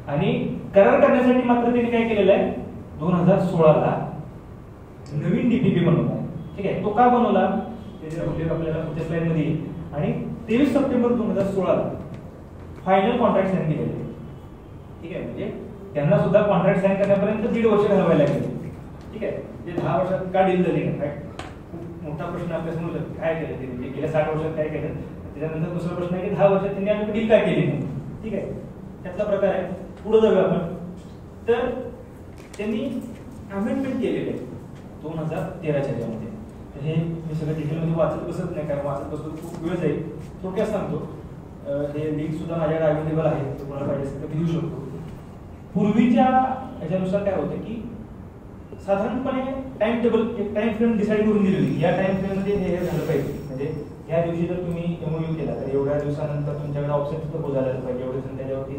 आणि करार करण्यासाठी मात्र त्यांनी काय केलेलं आहे, 2016ला नवीन डीपीपी बनवला आहे, ठीक आहे. तो का बनवला त्याचा उल्लेख आपल्याला पुढच्या स्लाइड मध्ये येईल. आणि 23 सप्टेंबर 2016ला फायनल कॉन्ट्रॅक्ट साईन केलेले, ठीक आहे. म्हणजे त्यांना सुद्धा कॉन्ट्रॅक्ट साईन करण्यापर्यंत 1.5 वर्ष घालवायला लागले, ठीक आहे. ते 10 वर्षात का डील झाली नाही, खूप मोठा प्रश्न आपल्यासमोर काय केलं ते, म्हणजे गेल्या 60 वर्षात काय केलं. त्याच्यानंतर दुसरा प्रश्न आहे की 10 वर्षात त्यांनी आणखी डील काय केली नाही, ठीक आहे. त्यातला प्रकार आहे. पुढे जाऊया आपण. तर त्यांनी अमेंडमेंट केलेले आहे 2013च्या ह्याच्यामध्ये. हे मी सगळं डिटेलमध्ये वाचत बसत नाही, कारण वाचत बसतो खूप वेळ जाईल. थोडक्यात सांगतो. हे लिंक सुद्धा माझ्याकडे अवेलेबल आहे, तुम्हाला पाहिजे असेल तर देऊ शकतो. पूर्वीच्या ह्याच्यानुसार काय होतं की साधारणपणे टाइम टेबल, एक टाइम फ्रेम डिसाईड करून दिलेली, या टाइम फ्रेम मध्ये हे झालं पाहिजे. म्हणजे या दिवशी जर तुम्ही एमओयू केला तर एवढ्या दिवसानंतर तुमच्याकडे ऑफसेट प्रपोज झालं पाहिजे, एवढे जण त्याच्यावरती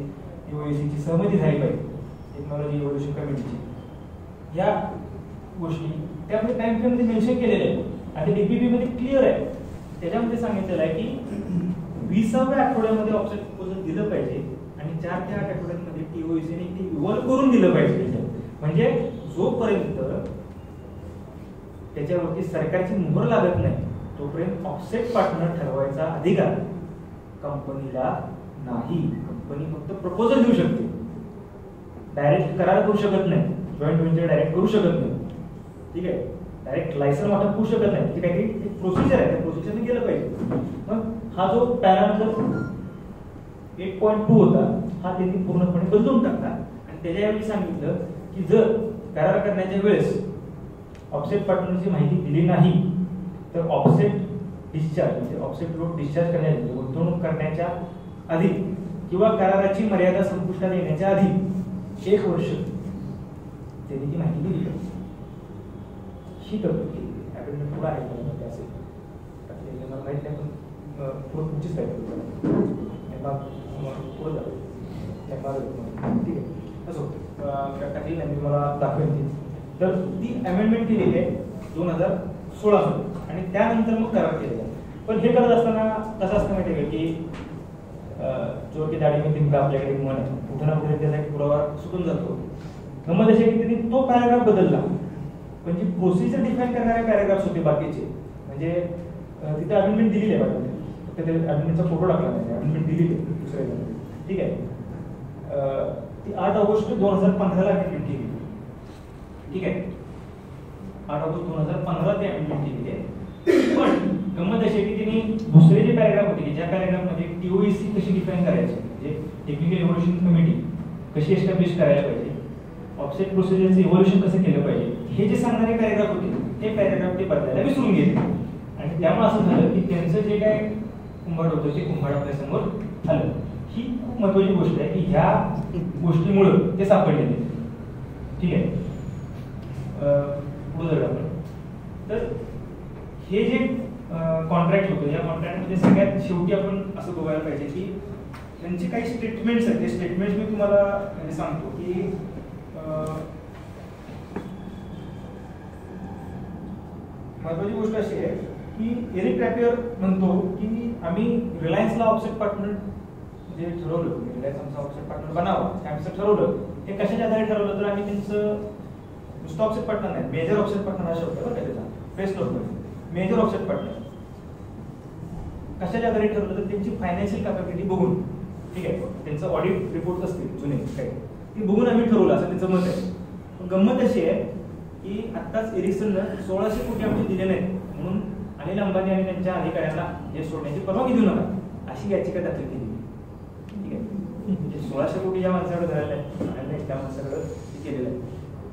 यूएसीची सहमती झाली पाहिजे, टेक्नॉलॉजी इव्होल्युशन कमिटीची. या गोष्टी त्यामध्ये टाइम फ्रेम मध्ये मेन्शन केलेले आहे. आणि डीपीपी मध्ये क्लिअर आहे, त्याच्यामध्ये सांगितलेलं आहे की 20व्या आठवड्यामध्ये ऑफसेट प्रपोजल दिलं पाहिजे आणि 4 ते 8 आठवड्यांमध्ये टीओईसीने ती इव्हॉल्व करून दिलं पाहिजे. म्हणजे जोपर्यंत त्याच्यावरती सरकारची मोहर लागत नाही तोपर्यंत ऑफसेट पार्टनर ठरवायचा अधिकार कंपनीला नाही. कंपनी फक्त प्रपोजल देऊ शकते, डायरेक्ट करार करू शकत नाही, जॉईंट व्हेंचर डायरेक्ट करू शकत नाही, ठीक आहे. डायरेक्ट लायसन वाटप करू शकत नाही. ती काही प्रोसिजर आहे, त्या प्रोसिजरने गेलं पाहिजे. मग हा जो पॅरामीटर 8.2 होता हा त्यांनी पूर्णपणे बदलून टाकला आणि त्याच्याऐवजी सांगितलं की जर करार करण्याच्या वेळेस ऑफसेट पार्टनरची माहिती दिली नाही तर ऑफसेट डिस्चार्ज, म्हणजे ऑफसेट लोड डिस्चार्ज करण्याची गुंतवणूक करण्याच्या आधी किंवा कराराची मर्यादा संपुष्टात येण्याच्या आधी 1 वर्ष त्यांनी ती माहिती दिली पाहिजे. ही तरतूद केली आहे. पुढे आहे असेल मला माहित नाही, पण पुढचीच काय पुढे जाऊ, ठीक आहे. असं काही नाही, मी मला दाखवेन ती. तर ती अमेंडमेंट केलेली आहे 2016 मध्ये आणि त्यानंतर मग करार केलेला. पण हे करत असताना कसं असतं माहिती आहे का की जो की दाढी मी तिमका आपल्याकडे मन आहे, कुठे ना कुठे त्याचा एक पुरावा सुटून जातो. गंमत अशी की त्यांनी तो पॅराग्राफ बदलला, पण जी प्रोसिजर डिफाईन करणारे पॅराग्राफ्स होते बाकीचे, म्हणजे तिथे अमेंडमेंट दिलेली आहे बाजूला, फक्त ते अमेंडमेंटचा फोटो टाकला नाही, अमेंडमेंट दिलेली आहे दुसऱ्या, ठीक आहे. ती 8 ऑगस्ट 2015 अमेंडमेंट केली, ठीक आहे. 8 ऑगस्ट 2015 ते अमेंडमेंट केली आहे. पण गंमत अशी आहे की त्यांनी दुसरे जे पॅराग्राफ होते की ज्या पॅराग्राफमध्ये TOEC कशी डिफाईन करायची, म्हणजे टेक्निकल इव्होल्युशन कमिटी कशी एस्टॅब्लिश करायला पाहिजे, ऑफसेट प्रोसिजरचं इव्होल्युशन कसं केलं पाहिजे, हे जे सांगणारे पॅराग्राफ होते ते पॅराग्राफ ते बदलायला विसरून गेले. आणि त्यामुळे असं झालं की त्यांचं जे काय कुंभाड होतं ते कुंभाड आपल्या समोर आलं. ही खूप महत्वाची गोष्ट आहे की ह्या गोष्टीमुळं ते सापडलेले, ठीक आहे. पुढे जाऊया आपण. तर हे जे कॉन्ट्रॅक्ट होतं, या कॉन्ट्रॅक्टमध्ये सगळ्यात शेवटी आपण असं बघायला पाहिजे की त्यांचे काही स्टेटमेंट्स आहेत. ते स्टेटमेंट्स मी तुम्हाला म्हणजे सांगतो की महत्वाची गोष्ट अशी आहे की एरिक ट्रॅपियर म्हणतो की आम्ही रिलायन्सला ऑफसेट पार्टनर जे ठरवलं, रिलायन्स आमचा ऑफसेट पार्टनर बनावा हे आमचं ठरवलं. हे कशाच्या आधारे ठरवलं तर आम्ही त्यांचं नुसतं ऑफसेट पार्टनर नाही, मेजर ऑफसेट पार्टनर हा शब्द बघा त्याचा प्रेस नोटमध्ये, मेजर ऑफसेट पार्टनर कशाच्या आधारे ठरवलं तर त्यांची फायनान्शियल कॅपॅबिलिटी बघून, ठीक आहे. त्यांचं ऑडिट रिपोर्ट असतील जुने काही, ते बघून आम्ही ठरवलं असं त्यांचं मत आहे. पण गंमत अशी आहे की आत्ताच एरिक्सननं 1600 कोटी आमचे दिले नाहीत म्हणून अनिल अंबानी आणि त्यांच्या अधिकाऱ्यांना हे सोडण्याची परवानगी देऊ नका अशी याचिका दाखल केली, ठीक आहे. म्हणजे 1600 कोटी ज्या माणसाकडे झालेलं आहे त्या माणसाकडे केलेलं आहे.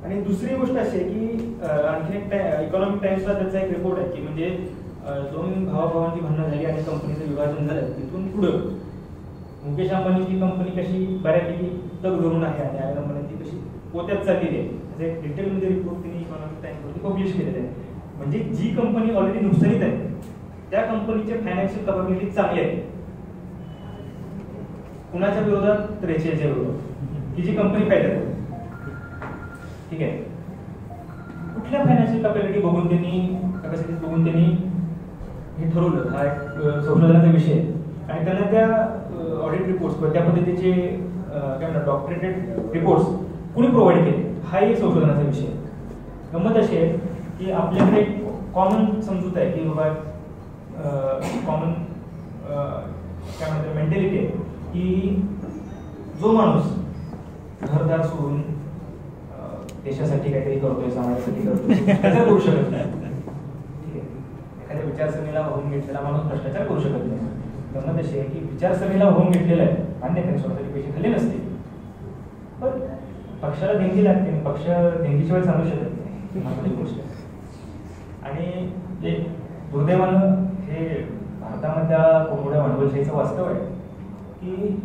आणि दुसरी गोष्ट अशी आहे की आणखी एक इकॉनॉमिक टाइम्सला त्याचा एक रिपोर्ट आहे की म्हणजे 2 भावाभावांची भांडणं झाली आणि कंपनीचं विभाजन झालं, तिथून पुढं मुकेश अंबानीची कंपनी कशी बऱ्यापैकी तग धरून आहे आणि अनिल अंबानीची कशी पोत्यात चाललेली आहे, त्याचे डिटेलमध्ये रिपोर्ट त्यांनी इकॉनॉमिक टाइम्सवरती पब्लिश केलेलं आहे. म्हणजे जी कंपनी ऑलरेडी नुकसानीत आहे त्या कंपनीचे फायनान्शियल कॅपॅबिलिटी चांगली आहे. कुणाच्या विरोधात? तर एचएलच्या विरोधात, ही जी कंपनी फायद्यात आहे, ठीक आहे. कुठल्या फायनान्शियल कॅपॅबिलिटी बघून त्यांनी, कॅपॅसिटीज बघून त्यांनी हे ठरवलं, हा एक संशोधनाचा विषय आहे. आणि त्यांना त्या ऑडिट रिपोर्ट्स किंवा त्या पद्धतीचे काय म्हणतात डॉक्टरेटेड रिपोर्ट्स कुणी प्रोव्हाइड केले, हा एक संशोधनाचा विषय आहे. गंमत अशी आहे की आपल्याकडे कॉमन समजूत आहे की बाबा कॉमन काय म्हणतात मेंटॅलिटी आहे की जो माणूस घरदार सोडून देशासाठी काहीतरी करतोय, समाजासाठी करतोय, भ्रष्टाचार करू शकत नाही, ठीक आहे. एखाद्या विचारसरणीला वाहून घेतलेला माणूस भ्रष्टाचार करू शकत नाही. गंमत अशी आहे की विचारसरणीला वाहून घेतलेला आहे, मान्य त्याने स्वतःचे पैसे खाल्ले नसते, पण पक्षाला देणगी लागते, पक्ष देणगीशिवाय चालू शकत नाही, महत्वाची गोष्ट आहे. आणि जे दुर्दैवानं हे भारतामधल्या कोंबड्या भांडवलशाहीचं वास्तव आहे की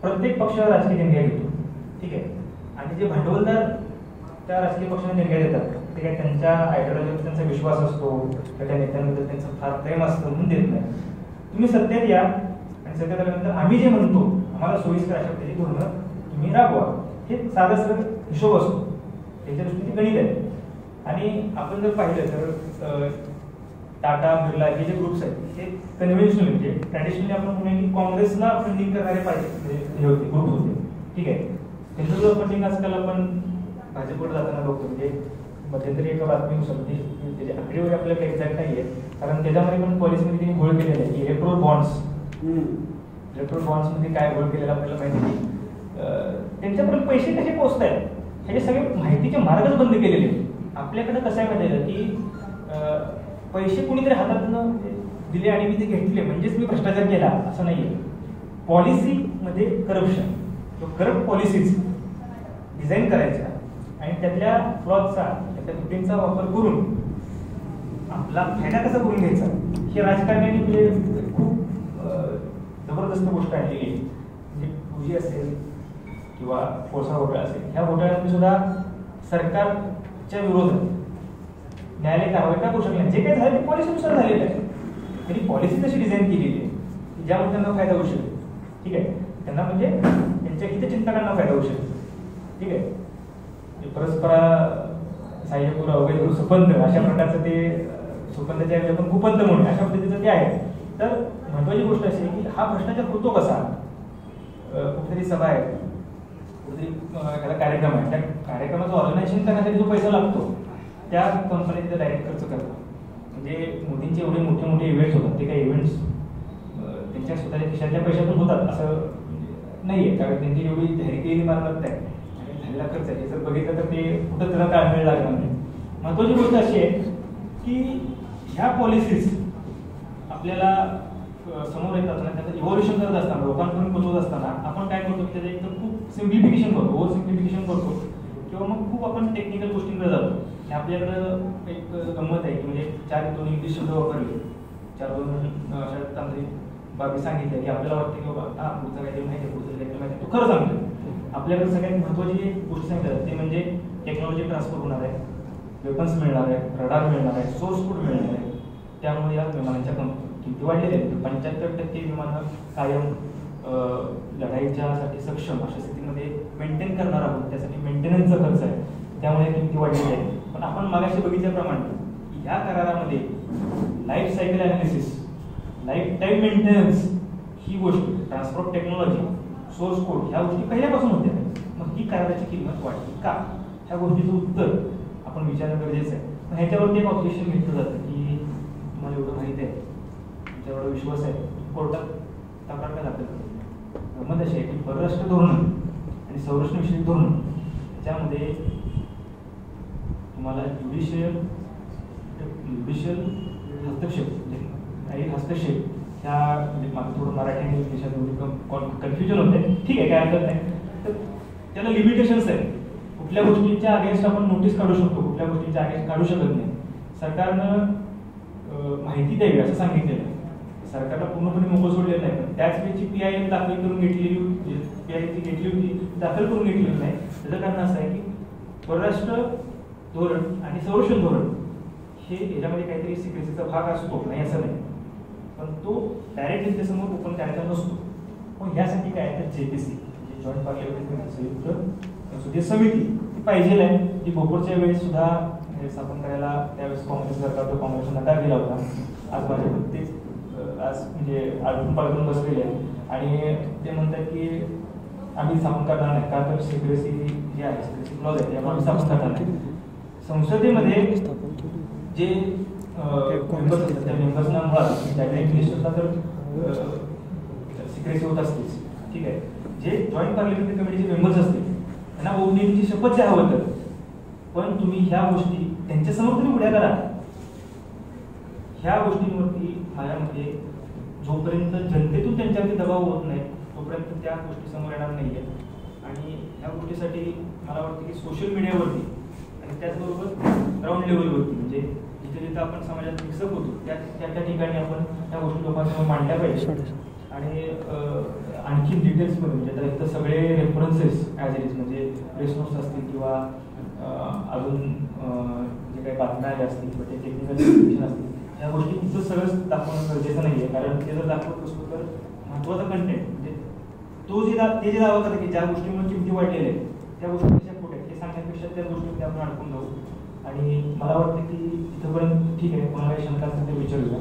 प्रत्येक पक्ष राजकीय देणग्या घेतो, ठीक आहे. आणि जे भांडवलदार त्या राजकीय पक्षांना देणग्या देतात ते काय त्यांच्या आयडिओलॉजीवर त्यांचा विश्वास असतो, त्या नेत्यांबद्दल त्यांचं फार प्रेम असतं म्हणून देत नाही. तुम्ही सत्तेत या आणि सत्तेत आल्यानंतर आम्ही जे म्हणतो आम्हाला सोयीस्कर अशा पद्धतीची धोरणं तुम्ही राबवा, हे साधा सरळ हिशोब असतो, त्याच्या दृष्टीने गणित आहे. आणि आपण जर पाहिलं तर टाटा, बिर्ला हे जे ग्रुप्स आहेत हे कन्व्हेन्शनल म्हणजे ट्रॅडिशनली आपण म्हणूया की काँग्रेसला फंडिंग करणारे पाहिजे हे होते, ग्रुप होते, ठीक आहे. त्यांचं जो फंडिंग आजकाल आपण भाजपकडे जाताना बघतो, म्हणजे मध्यंतरी एका बातमीनुसार त्याची आकडेवारी आपल्याला एक्झॅक्ट नाही आहे, कारण त्याच्यामध्ये पण पॉलिसीमध्ये त्यांनी घोळ केलेला आहे की इलेक्ट्रोल बॉन्ड्समध्ये काय घोळ केलेला आपल्याला माहिती आहे. त्यांच्यापर्यंत पैसे कसे पोहोचत आहेत ह्याचे सगळे माहितीचे मार्गच बंद केलेले आहेत. आपल्याकडे कसं आहे माहिती आहे की पैसे कुणीतरी हातातून दिले आणि मी ते घेतले म्हणजेच मी भ्रष्टाचार केला असं नाहीये. पॉलिसीमध्ये करप्शन किंवा करप्ट पॉलिसीज डिझाईन करायच्या आणि त्यातल्या फ्लॉजचा, त्यातल्या त्रुटींचा वापर करून आपला फायदा कसा करून घ्यायचा हे राजकारण्यांनी म्हणजे खूप जबरदस्त गोष्ट आणलेली आहे. म्हणजे 2G असेल किंवा कोळसा घोटाळा असेल, ह्या घोटाळ्यामध्ये सुद्धा सरकारच्या विरोधात न्यायालय कारवाई का करू शकले नाही. जे काही झालं ते पॉलिसीनुसार झालेलं आहे. त्यांनी पॉलिसी तशी डिझाईन केलेली आहे की ज्यामुळे त्यांना फायदा होऊ शकेल, ठीक आहे. त्यांना म्हणजे त्यांच्या हितचिंतकांना फायदा होऊ शकेल, ठीक आहे. परस्परा साह्यपूर अवैध सुपंत अशा प्रकारचं ते सुपंतच्या आपण कुपंत म्हणून अशा पद्धतीचं ते आहे. तर महत्वाची गोष्ट अशी आहे की हा भ्रष्टाचार होतो कसा. कुठेतरी सभा आहे, कुठेतरी एखादा कार्यक्रम आहे, त्या कार्यक्रमाचं ऑर्गनायझेशन करण्यासाठी जो पैसा लागतो त्या कंपनीत डायरेक्ट खर्च करतात. म्हणजे मोदींचे एवढे मोठे मोठे इव्हेंट्स होतात, ते काही इव्हेंट्स त्यांच्या स्वतःच्या खिशातल्या पैशातून होतात असं नाही आहे, कारण त्यांची एवढी धैर्यकेली मालमत्ता आहे आणि झालेला खर्च आहे. जर बघितलं तर ते कुठं त्याला ताळमेळ लागणार नाही. महत्त्वाची गोष्ट अशी आहे की ह्या पॉलिसीज आपल्याला समोर येतात ना, त्याचं इव्हॉल्युशन करत असताना, लोकांपर्यंत पोहोचवत असताना आपण काय करतो की त्याचं एक तर खूप सिम्प्लिफिकेशन करतो, ओव्हर सिम्प्लिफिकेशन करतो, किंवा मग खूप आपण टेक्निकल गोष्टींकडे जातो. आपल्याकडं एक गंमत आहे की म्हणजे 4-2 इंग्लिश शब्द वापरले, 4-2 तांत्रिक बाबी सांगितल्या की आपल्याला वाटतं की बाबा पुढचं काहीतरी माहिती आहे, पुढचं काहीतरी माहिती आहे. तो खरं सांगतो. आपल्याकडे सगळ्यात महत्त्वाची एक गोष्ट सांगितलं ते म्हणजे टेक्नॉलॉजी ट्रान्सफर होणार आहे, वेपन्स मिळणार आहे, रडार मिळणार आहे, सोर्स कोड मिळणार आहे. त्यामुळे या विमानांच्या किमती वाढलेल्या आहेत. 75% विमानं कायम लढाईच्यासाठी सक्षम अशा स्थितीमध्ये मेंटेन करणार आहोत, त्यासाठी मेंटेनन्सचा खर्च आहे, त्यामुळे किमती वाढलेल्या आहेत. पण आपण मागाशी बघितल्याप्रमाणे या करारामध्ये life cycle analysis, life time maintenance ही गोष्ट, transfer of technology, source code ह्या गोष्टी पहिल्यापासून होत्या. मग ही कराराची किंमत वाढली का? ह्या गोष्टीचं उत्तर आपण विचारणं गरजेचं आहे. पण ह्याच्यावरती एक ऑब्जेक्शन घेतलं जातं की तुम्हाला एवढं माहिती आहे, तुमच्यावर विश्वास आहे, कोर्टात तक्रार काय दाखल करतो. गमत अशी आहे की परराष्ट्र धोरण आणि संरक्षणविषयक धोरण त्याच्यामध्ये तुम्हाला ज्युडिशियल हस्तक्षेप, काही हस्तक्षेप ह्या म्हणजे माझं थोडं मराठी आणि इंग्लिशात एवढी कन्फ्युजन होते. ठीक आहे, काय हरकत नाही. तर त्याला लिमिटेशन्स आहेत. कुठल्या गोष्टींच्या अगेन्स्ट आपण नोटीस काढू शकतो, कुठल्या गोष्टींच्या अगेन्स्ट काढू शकत नाही. सरकारनं माहिती द्यावी असं सांगितलेलं आहे. सरकारला पूर्णपणे मोकळं सोडलेलं नाही, पण त्याच वेळची PIL दाखल करून घेतलेली होती, PIL जी घेतली होती दाखल करून घेतलेली नाही. त्याचं कारण असं आहे की परराष्ट्र धोरण आणि संरक्षण धोरण हे याच्यामध्ये काहीतरी सिक्रेसीचा भाग असतो, नाही असं नाही, पण तो डायरेक्ट त्यांच्यासमोर ओपन करायचा नसतो. पण ह्यासाठी काय तर JPC म्हणजे जॉईंट पार्लियामेंटरी संयुक्त संसदीय समिती ती पाहिजे आहे. ती भोपूरच्या वेळेस सुद्धा स्थापन करायला त्यावेळेस काँग्रेस सरकार, काँग्रेसने नकार दिला होता. आज भाजप तेच आज म्हणजे अडकून पालटून बसलेले आहे आणि ते म्हणतात की आम्ही स्थापन करणार नाही, का तर सिक्रेसी जे आहे, सिक्रेसी क्लॉज आहे, त्यामुळे आम्ही स्थापन करणार नाही. संसदेमध्ये जे मेंबर्स असतात त्या मेंबर्सना मुळात कॅबिनेट मिनिस्टरला तर सिक्रेसी होत असतेच, ठीक आहे. जे जॉईंट पार्लिमेंटरी कमिटीचे मेंबर्स असतील त्यांना गोपनीयतेची शपथ द्या हवं तर, पण तुम्ही ह्या गोष्टी त्यांच्यासमोर तुम्ही उड्या करा. ह्या गोष्टींवरती माझ्या मते जोपर्यंत जनतेतून त्यांच्यावरती दबाव होत नाही तोपर्यंत त्या गोष्टी समोर येणार नाही आहेत. आणि ह्या गोष्टीसाठी मला वाटतं की सोशल मीडियावरती आणि त्याचबरोबर ग्राउंड लेवलवरती म्हणजे जिथे जिथे आपण समाजात मिक्सअप होतो त्या ठिकाणी आपण त्या गोष्टी लोकांसमोर मांडल्या पाहिजे. आणि आणखी डिटेल्समध्ये म्हणजे तर एकतर सगळे रेफरन्सेस ॲज इट इज म्हणजे प्रेस नोट्स असतील किंवा अजून जे काही बातम्या आल्या असतील किंवा ते टेक्निकल इन्फॉर्मेशन असतील ह्या गोष्टी तिथं सगळंच दाखवणं गरजेचं नाही आहे. कारण ते जर दाखवत असतो तर महत्त्वाचा कंटेंट म्हणजे ते जे दावा करतात की ज्या गोष्टीमुळे किमती वाढलेल्या आहेत त्या गोष्टी कशा खोट्या आहेत हे सांगण्यापेक्षा त्या गोष्टीमध्ये आपण अडकून जाऊ. आणि मला वाटतं की तिथंपर्यंत ठीक आहे, कोणाला शंका असेल ते विचारूया.